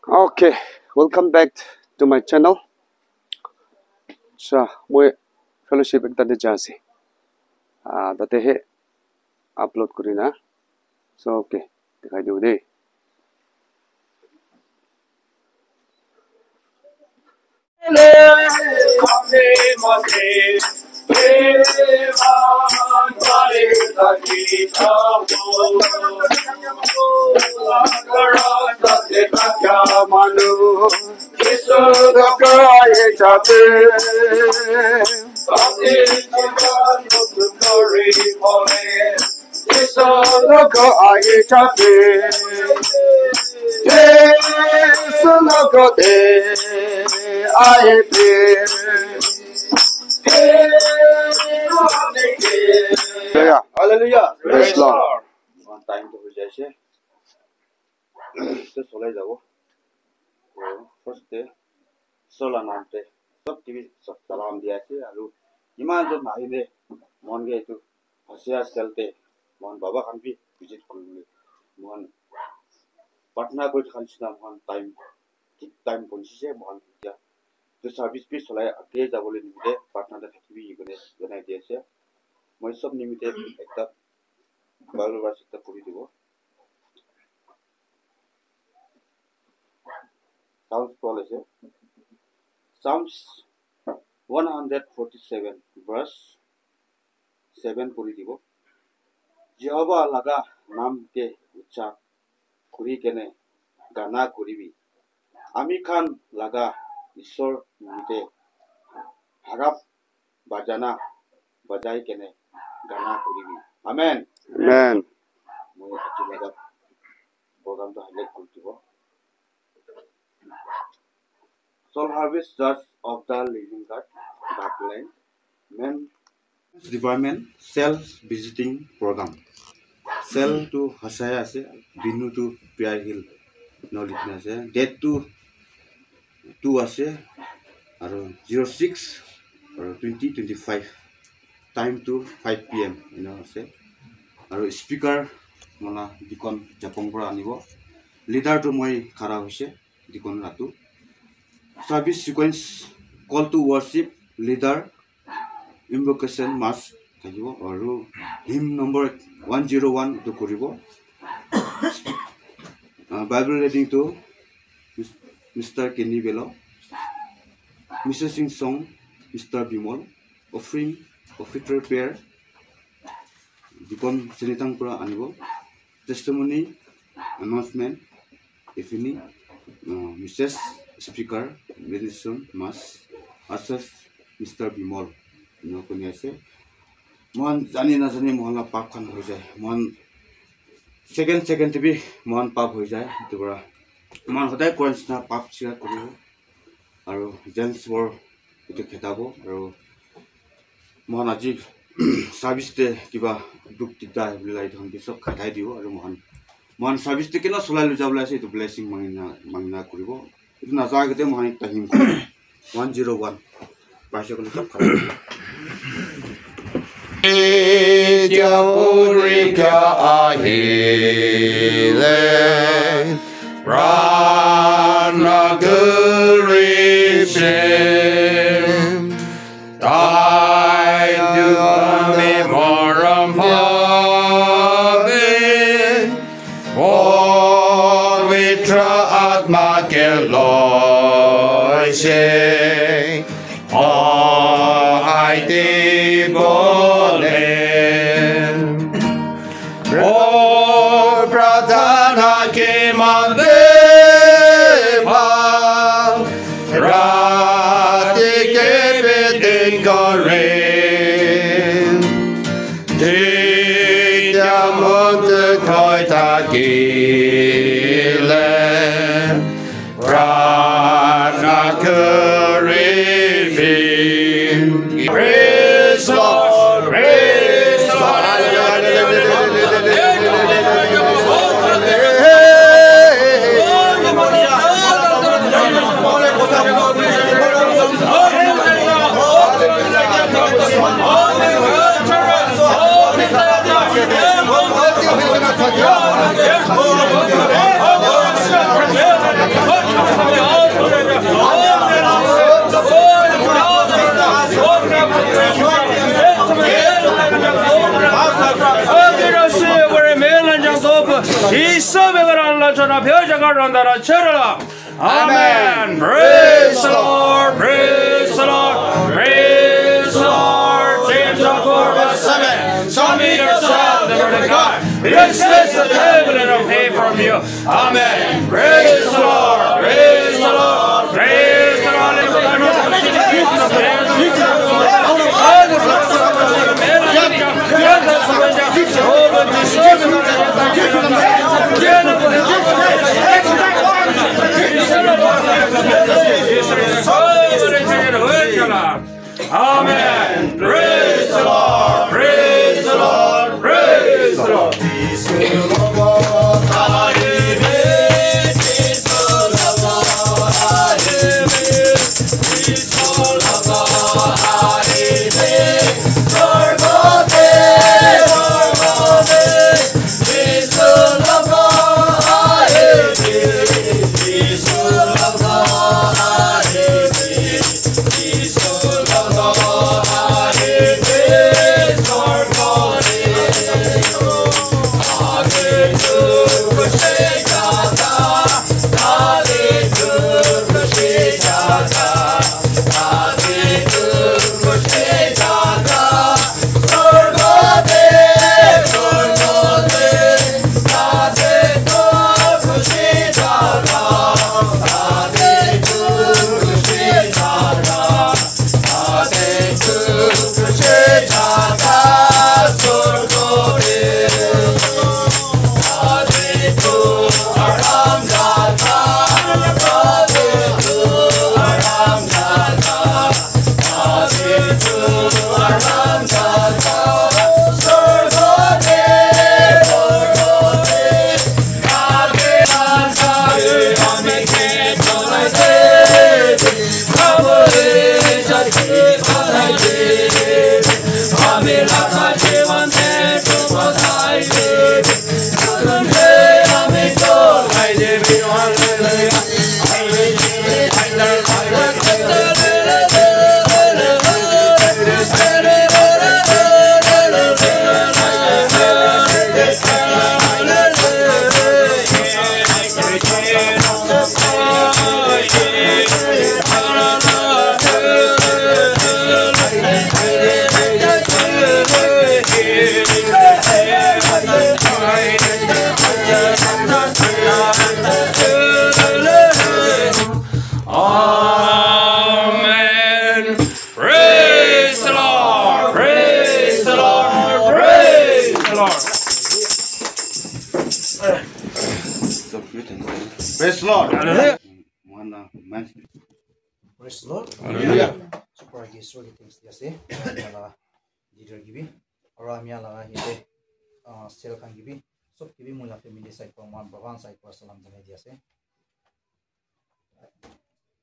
Okay, welcome back to my channel. So, moi fellowship ekta de jase. Tate he upload kurina. So, okay, dikhai diu de. Hallelujah. Praise Lord. One time to যাইছে তো চলে যাব first day সোলা নামতে সব TV সব সালাম দিয়াছে আৰু ইমান জন আহিলে মন গে এইটো হাসিয়া চলতে মন বাবা খান বি ভিজিট কৰিলে মন পাটনা কৰি খানছিনা মন টাইম ঠিক টাইম পঞ্চিছে মন এতিয়া তো সার্ভিস বি চলাই আগে যাবলৈ নিমিতে পাটনাতে থাকিবি ইগনে জনাই দিয়েছে মই সব নিমিতে একটা বাইবেল ভার্স একটা পড়ি দিব Psalms policy. Psalms 147 verse 7 puri dibo. Jehovah laga nam ke ucha kuri kene gana kuribi. Ami khan laga Ishor mite harap bajana bajai kene gana kuribi. Amen. Amen. Moi aji laga program to highlight kurtibo. Soul Harvest Church of the Living God, Backline, Men's Department, Cell Visiting Program. Cell to Hasaya se, Binu to Piar Hill, no litna se, Date to 2 ase, or 06 or 2025, time to 5 p.m. You know, say, or speaker, Mona Dikon Japongpura Anibo, leader to Moi Karavase, Dikon Ratu. Service sequence call to worship leader invocation mass থাকিব আৰু hymn number 101 to কৰিব Bible reading to Mr. Kenny Bello missing song Mr. Bimol offering official prayer dikon senitang পৰা আনিব testimony announcement ifini Mrs. Speaker Medicine Mas Asas Mr. Bimol no kuni ase mon jani na jani mohla pap khan hoi jay mon second bi mon pap hoi jay tubra mon hodai coins na pap share koribo aru gents war etu khetabo aru mon aji service te kiba duk tikta bilai thon ki sob khatai dibo aru mon service te kena solai lu jabla ase etu blessing mangna koribo itu nazar kita mohon kita him 101 bahasa kalau tak kalau Jamurika ahile Ranagarishin I do me moram havin Vitra atma keloishe I dibolen O pradhana ke mandeva rati ke bedingarin Dita mont koita gilen Prana Karivin Praise Lord, praise Lord Amen. Praise the Lord. Praise the Lord. Praise the Lord. James 4:7. Some eat yourself, the word of God. It says that heaven and will pay from you. Amen. Praise the Lord. Praise the Lord. Praise the Lord. Amen. Praise the Lord. Praise the Lord. Praise the Lord. Praise the Lord. Hallelujah. Praise the Lord. Hallelujah. Super Gisro things yase. Amala leader gibi. Ora amala hite sel kan gibi. Sob gibi mula family side ko man Bhavan side ko salam jane diase.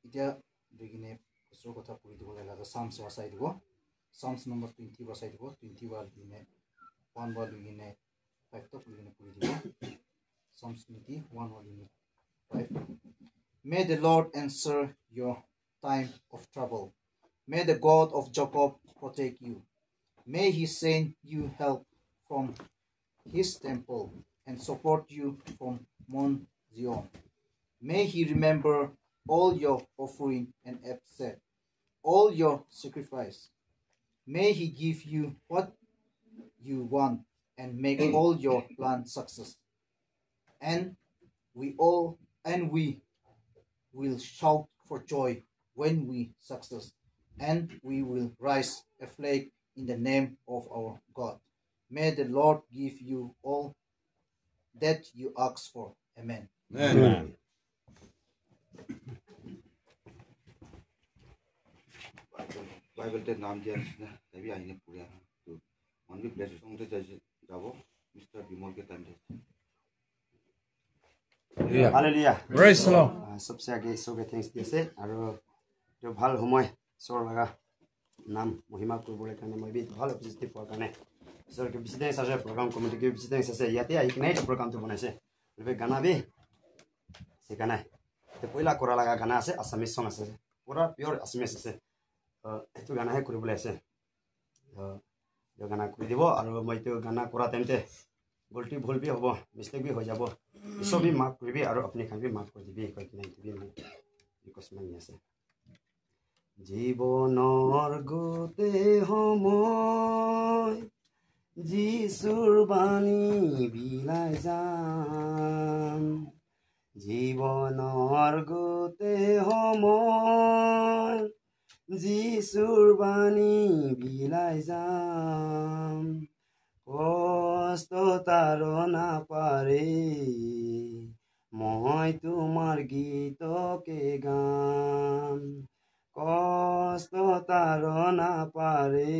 Itia begine kusro kotha puri dibo la Psalms wa side go. Psalms number 20 wa side go. 20 wa begine 1 wa begine 5 to begine puri dibo. Psalms 20 1 wa begine 5. May the Lord answer your time of trouble. May the God of Jacob protect you. May he send you help from his temple and support you from Mount Zion. May he remember all your offering and accept all your sacrifice. May he give you what you want and make all your plans success. And we will shout for joy when we success, and we will rise a flag in the name of our God. May the Lord give you all that you ask for. Amen. Amen. Bible te naam diya na tabi aine pura to man भी bless song te jabo Mr. Bimol K time te Hallelujah. Praise the Lord. सबसे आगे ईश्वर के thanks दिसे और जो ভাল সময় ईश्वर लगा नाम महिमा কৰিবলৈ কাৰণে মই ভাল পজিটিভ হোৱাৰ কাৰণে ईश्वर के विजिटिंग আছে प्रोग्राम कमिटी के विजिटिंग আছে ইয়াতে আহি কিনে प्रोग्रामটো বনাইছে বে গানা বি সেখানে তে পইলা কৰা লাগা গানা আছে আসামিজ সং আছে পুৰা পিওৰ আসামিজ আছে এটো গানা হে কৰিবলৈ আছে গানা কৰি দিব আৰু মই তো গানা কৰা তেন্তে गलती भूल भी हम मिस्टेक भी हो যাব सब भी माफ कर और अपने खान भी माफ कर दी कह कि भी मैं रिक्वेस्ट मांगी আছে জীৱনৰ গোটে সময় যিচুৰ বাণী বিলাই যাম জীৱনৰ গোটে সময় যিচুৰ বাণী বিলাই যাম কষ্ট তাৰণা পাৰে মই তোমাৰ গীতকে গাম কষ্ট তাৰণা পাৰে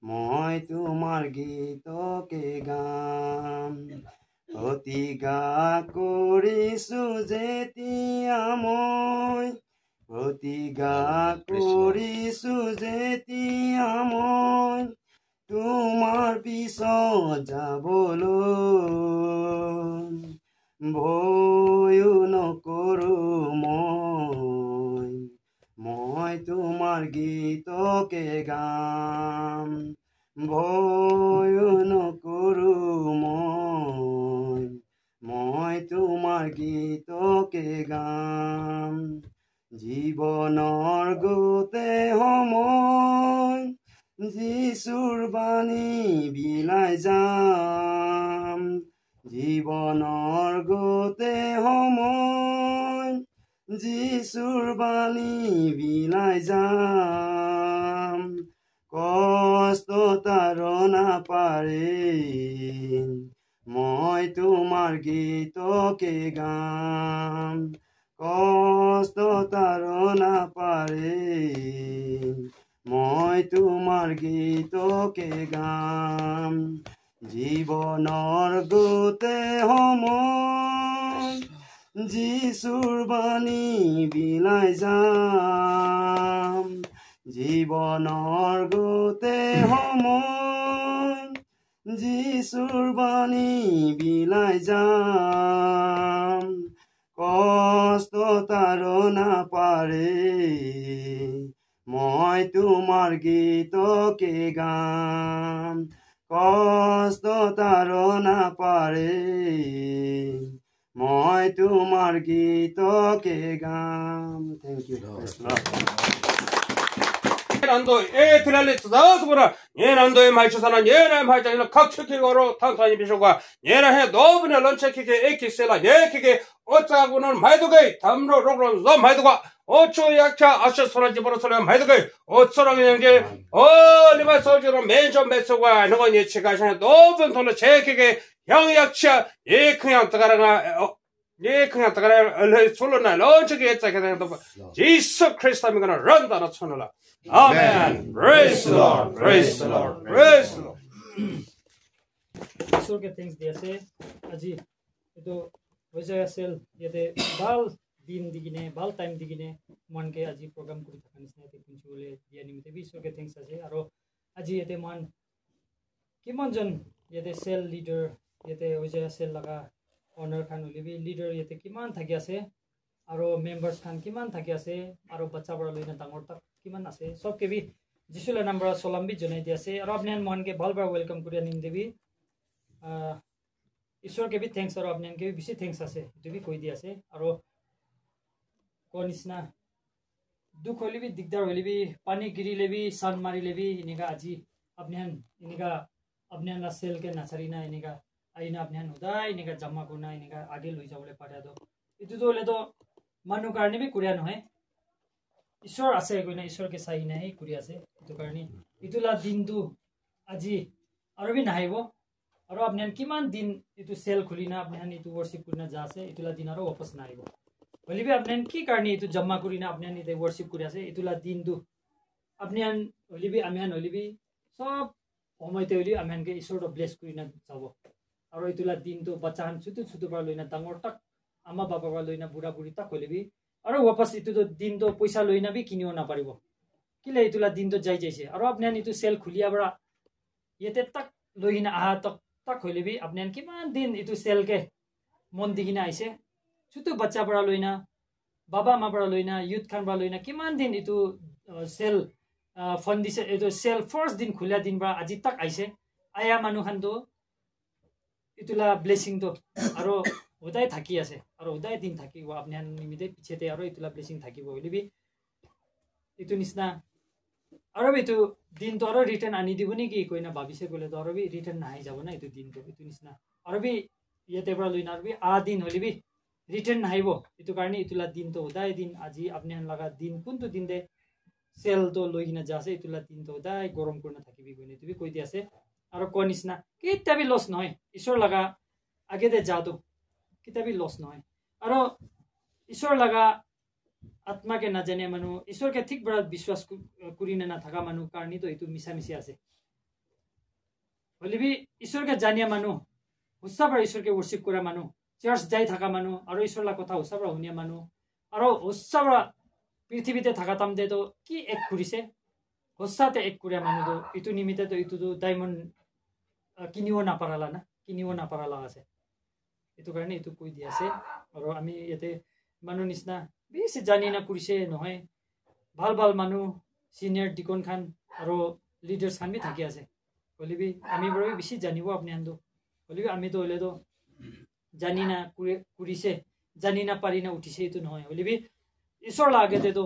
মই তোমাৰ গীতকে গাম প্ৰতিজ্ঞা কৰিছো যেতিয়া মই প্ৰতিজ্ঞা কৰিছো যেতিয়া মই তোমাৰ পিছত যাবলৈ ভয়ো নকৰোঁ মই তোমাৰ গীতকে গাম ভয়ো নকৰোঁ মই তোমাৰ গীতকে গাম জীৱনৰ গোটে সময় যিচুৰ বাণী বিলাই যাম জীৱনৰ গোটে সময় যিচুৰ বাণী বিলাই যাম কষ্ট তাৰণা পাৰে মই তোমাৰ গীতকে গাম কষ্ট তাৰণা পাৰে মই তোমাৰ গীতকে গাম জীৱনৰ গোটে সময় যিচুৰ বাণী বিলাই যাম জীৱনৰ গোটে সময় যিচুৰ বাণী বিলাই যাম কষ্ট তাৰণা পাৰে মই তোমাৰ গীতকে গাম কষ্ট তাৰণা পাৰে মই তোমাৰ গীতকে গাম thank U 예란도 에트랄리 자스보라 예란도의 마이초사는 예란 발장이나 각축기고로 탄산이 비쇼가 예란해 노브네 런체키게 에키셀라 예키게 어쩌고는 마이도게 담로 로그론 저 마이도가 어초 약차 아셔 소라지보로 소라 마이도게 어쩌라는 연계 리마 소지로 맨저 메소가 너건 예치가 노분 돈을 제키게 형약차 예 그냥 따가라가 예 그냥 따가라 얼레 솔로나 런체키 했자게 되는 예수 그리스도는 gonna run that channel. Amen. Praise the Lord. Praise the Lord. Praise the Lord. Ishwar K thanks दिया से अजी तो वजह से ये बाल दिन दिगिने बाल टाइम दिगिने मन के अजी प्रोग्राम करी थकान से ते कुछ बोले दिया निमित्त भी ईश्वर के थैंक्स আছে আৰু আজি ये मान किमान जन ये सेल लीडर ये वजह सेल लगा ऑनर खान भी लीडर ये किमान থাকি আছে আৰু মেম্বাर्स খান কিমান থাকি আছে আৰু বাচ্চা বড় লইনা ডাঙৰ তক কিমান আছে সব के भी जिसुला नम्बर सलाम भी जनाई दिया से और अपने मन के बाल बार वेलकम करिया निम देवी ईश्वर के भी थैंक्स और अपने के भी बेसी थैंक्स আছে जो भी কই দিয়া আছে আৰু कोनिसना दुख होली भी दिगदार होली भी पानी गिरीले भी सान मारिले भी इनेका আজি अपने इनेका अपने ला सेल के नचरीना इनेका आइना अपने हुदा इनेका जम्मा गुना इनेका आगे लइ जाबले पारे दो इतु तो ले तो मानु कारणे भी कुरिया নহয় ईश्वर আছে কইনা ईश्वर के साई নাই कुरिया আছে इतु कारणे इतुला दिनदु আজি আৰু भी নাহিব আৰু আপনি কিমান দিন इतु सेल खुलिना আপনি इतु वर्शिप कुरिना जासे इतुला दिन আৰু वापस नाइब भोलि भी আপনি কি कारणे इतु जम्मा कुरिना আপনি इतु वर्शिप कुरिया আছে इतुला दिनदु আপনি भोलि भी आमियान भोलि भी सब সময়তে হলি আমিয়ানকে ईश्वर ब्लेस कुरिना যাব আৰু इतुला दिनदु बच्चान छुटु छुटु पर लइना डाঙৰ तक आमा बाबा पर लइना बुढा बुढी तक होले भी আৰু वापस इतु तो दिन तो पैसा लइना भी किनियो ना पारिब किले इतुला दिन तो जाई जाइसे আৰু আপনি इतु सेल खुलिया बडा येते तक लइना आ तक होले भी আপনি किमान दिन इतु सेल के मन दिगिना आइसे छुटु बच्चा बडा लइना बाबा मा बडा लइना युथ खान बडा लइना किमान दिन इतु सेल फन्ड दिसे इतु सेल फर्स्ट दिन खुलिया दिन बडा আজি तक आइसे आया मानु खान तो ইতুলা ব্লেসিং তো আৰু ওদাই থাকি আছে আৰু ওদাই দিন থাকিব আপনি নিমিতে পিছেতে আৰু ইতুলা ব্লেসিং থাকিব হলিবি ইতু নিচিনা আৰু ইতু দিনটো আৰু ৰিটাৰ্ণ আনি দিব নেকি কইনা ভাবিছে কলে তো আৰু ৰিটাৰ্ণ নাহি যাব না ইতু দিনটো ইতু নিচিনা আৰু ইয়াতে পৰা লৈ না আৰু দিন হলিবি ৰিটাৰ্ণ নাহিব ইতু কাৰণে ইতুলা দিনটো ওদাই দিন আজি আপনি লগা দিন কোনটো দিন দে সেল তো লৈ কিনা যা আছে ইতুলা দিনটো ওদাই গৰম কৰি নাথাকিবি কইনা তুমি কৈ দি আছে আৰু কোৱা নিচিনা কিতাবি লছ নহয় ঈশ্বৰ লগা আগেতে যাওঁতো কিতাবি লছ নহয় আৰু ঈশ্বৰ লগা আত্মাকে নাজানে মানুহ ঈশ্বৰকে ঠিক বৰা বিশ্বাস কৰি নাথাকা মানুহ কাৰণেতো এইটো মিছা মিছি আছে হলিবি ঈশ্বৰকে জানিয়া মানুহ হুচ্চাবৰ ঈশ্বৰকে ৱৰ্শিপ কৰা মানুহ চাৰ্চ যাই থকা মানুহ আৰু ঈশ্বৰৰ কথা হুচ্চাবৰ শুনিয়া মানুহ আৰু হুচ্চাবৰ পৃথিৱীতে থকা তামতেতো কি এক কৰিছে হুচ্চাতে এক কৰা মানুহটো এইটো নিমিত্তেতো এইটোতো ডায়মণ্ড কিনিব নাপাৰালা না কিনিব নাপাৰালা আছে এইটো কাৰণে এইটো কৈ দি আছে আৰু আমি ইয়াতে মানুহ নিচিনা বেছি জানি না কৰিছে নহয় ভাল ভাল মানুহ সিনিয়ৰ ডিকন খান আৰু লিডাৰ্ছ খান বি থাকি আছে হলিবি আমি বাৰু বেছি জানিব আপুনি আনটো হলিবি আমিতো হলেতো জানি না কৰিছে জানি না পাৰি না উঠিছে এইটো নহয় হলিবি ঈশ্বৰ লাগেতেতো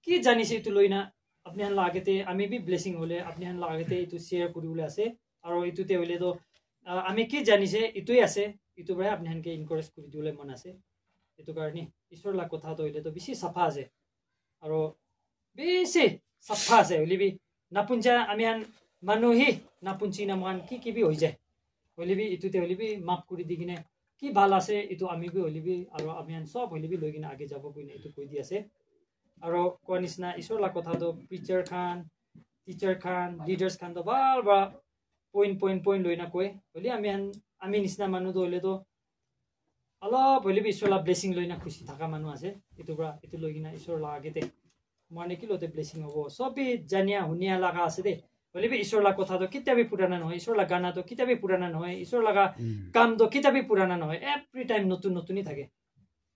কি জানিছে এইটো লৈ না আপুনি লাগেতে আমি বি ব্লেছিং হলে আপুনি লাগেতে এইটো শ্বেয়াৰ কৰিবলৈ আছে আৰু এইটোতে হলেতো আমি কি জানিছে এইটোৱে আছে এইটো পৰাই আপুনি সেনেকৈ ইনকাৰেজ কৰি দিবলৈ মন আছে এইটো কাৰণে ঈশ্বৰৰ লাগ কথাটো হলেতো বেছি চাফা আছে আৰু বেছি চাফা আছে হলিবি নাপুঞ্চা আমি মানুহে নাপুঞ্চি নামান কি বি হৈ যায় হলিবি এইটোতে হলিবি মাফ কৰি দি কিনে কি ভাল আছে এইটো আমি বি হলিবি আৰু আমি চব হলিবি লৈ কিনে আগে যাব কিনে এইটো কৈ দি আছে আৰু কোৱা নিচিনা ঈশ্বৰৰ লাগ কথাটো প্ৰিচাৰ খান টিচাৰ খান লিডাৰ্ছ খানতো ভাল বা পইণ্ট লৈ না কয় হলি আমি নিচিনা মানুহটো হলেতো অলপ হলিবি ঈশ্বৰৰ লাগ ব্লেছিং লৈ না খুচি থকা মানুহ আছে এইটোৰ পৰা এইটো লৈ কিনে ঈশ্বৰৰ লাগেতে মানে কি লতে ব্লেছিং হ'ব চবেই জানিয়া শুনিয়া লগা আছে দেই হলিবি ঈশ্বৰৰ লাগ কথাটো কিতাবি পুৰাণা নহয় ঈশ্বৰৰ লাগ গানাটো কিতাবি পুৰাণা নহয় ঈশ্বৰৰ লগা কামটো কিতাবি পুৰাণা নহয় এভৰি টাইম নতুন নতুনই থাকে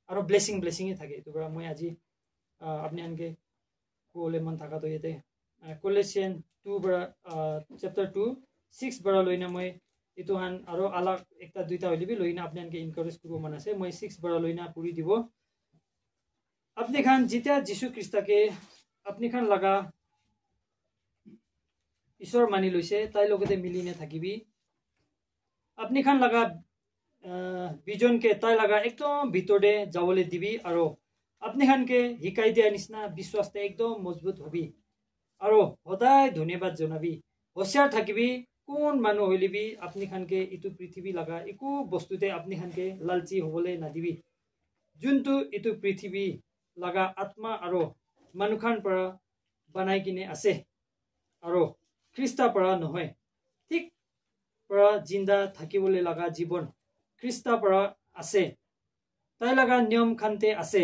আৰু ব্লেছিঙে থাকে এইটোৰ পৰা মই আজি আপুনি আনকে ক'লে মন থকাটো ইয়াতে কলেছিয়ান 2 পৰা চেপ্টাৰ 2:6 পৰা লৈ না মই এইটো হান আৰু আলাগ একটা দুইটা হলিবি লৈ না আপুনি আনকে ইনকাৰেজ কৰিব মন আছে মই 6 পৰা লৈ না পঢ়ি দিব আপনি খান যেতিয়া যীশু খ্ৰীষ্টকে আপনি খান লগা ঈশ্বৰ মানি লৈছে তাই লগতে মিলি নে থাকিবি আপনি খান লগা বিজনকে তাই লগা একদম ভিতৰতে যাবলৈ দিবি আৰু আপনি খানকে শিকাই দিয়া নিচিনা বিশ্বাসতে একদম মজবুত হবি আৰু সদায় ধন্যবাদ জনাবি হোশিয়াৰ থাকিবি কোন মানুহ হলিবি আপনি খানকে ইটো পৃথিৱী লগা একো বস্তুতে আপনি খানকে লালচি হবলৈ নাদিবি যোনটো ইটো পৃথিৱী লগা আত্মা আৰু মানুহখান পৰা বনাই কিনে আছে আৰু খ্ৰীষ্টৰ পৰা নহয় ঠিক পৰা জিন্দা থাকিবলৈ লগা জীৱন খ্ৰীষ্টৰ পৰা আছে তাই লগা নিয়ম খানতে আছে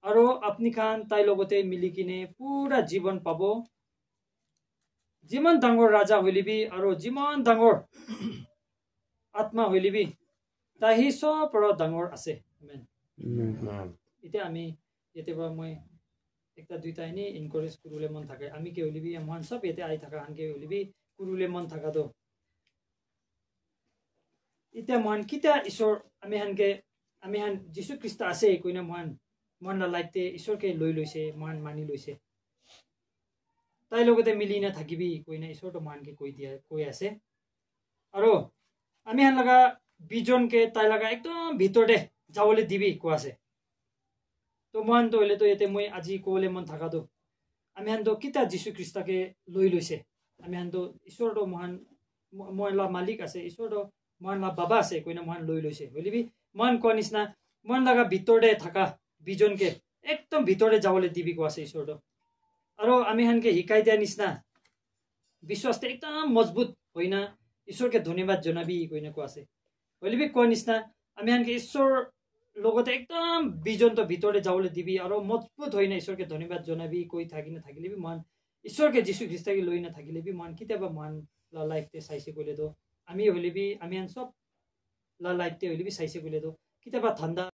আৰু আপনি খান তাই লগতে মিলি কিনে পুৰা জীৱন পাব যিমান ডাঙৰ ৰাজা হলিবি আৰু যিমান ডাঙৰ আত্মা হলিবি তাই চব পৰা ডাঙৰ আছে এতিয়া আমি এতিয়া মই একটা দুইটা এনে ইনকাৰেজ কৰিবলৈ মন থাকে আমি কি হলিবি মহান সব ইয়াতে আহি থকা আনকে হলিবি কৰিবলৈ মন থকাটো এতিয়া মহান কিতা ঈশ্বৰ আমি হান যীশু খ্ৰীষ্ট আছে কইনা মহান লাইতে ঈশ্বৰকে লৈ লৈছে মহান মানি লৈছে তাই লগতে মিলি না থাকিবি কইনা ঈশ্বৰটো মহানকে কৈ আছে আৰু আমি হান লগা বিজনকে তাই লগা একদম ভিতৰতে যাবলৈ দিবি কোৱা আছে তো মহানটো হলেতো ইয়াতে মই আজি ক'বলৈ মন থকাটো আমি হানতো কিতা যীশু খ্ৰীষ্টকে লৈ লৈছে আমি হানতো ঈশ্বৰটো মহান মালিক আছে ঈশ্বৰটো মহান বাবা আছে কইনা মহান লৈ লৈছে হলিবি মহান কোৱা নিচিনা মহান লগা ভিতৰতে থকা বিজনকে একদম ভিতৰতে যাবলৈ দিবি কোৱা আছে ঈশ্বৰটো আৰু আমি হানকে শিকাই দিয়া নিচিনা বিশ্বাসতে একদম মজবুত হৈ না ঈশ্বৰকে ধন্যবাদ জনাবি কইনা কোৱা আছে হলিবি কোৱা নিচিনা আমি হানকে ঈশ্বৰ লগতে একদম বিজনটো ভিতৰতে যাবলৈ দিবি আৰু মজবুত হৈ না ঈশ্বৰকে ধন্যবাদ জনাবি কৈ থাকিলেবি মহান ঈশ্বৰকে যীশু খ্ৰীষ্টকে লৈ নাথাকিলেবি মহান কেতিয়াবা মহান লাইফতে চাইছে ক'লেতো আমি হলিবি আমি চব লাইফতে হলিবি চাইছে ক'লেতো কেতিয়াবা ঠাণ্ডা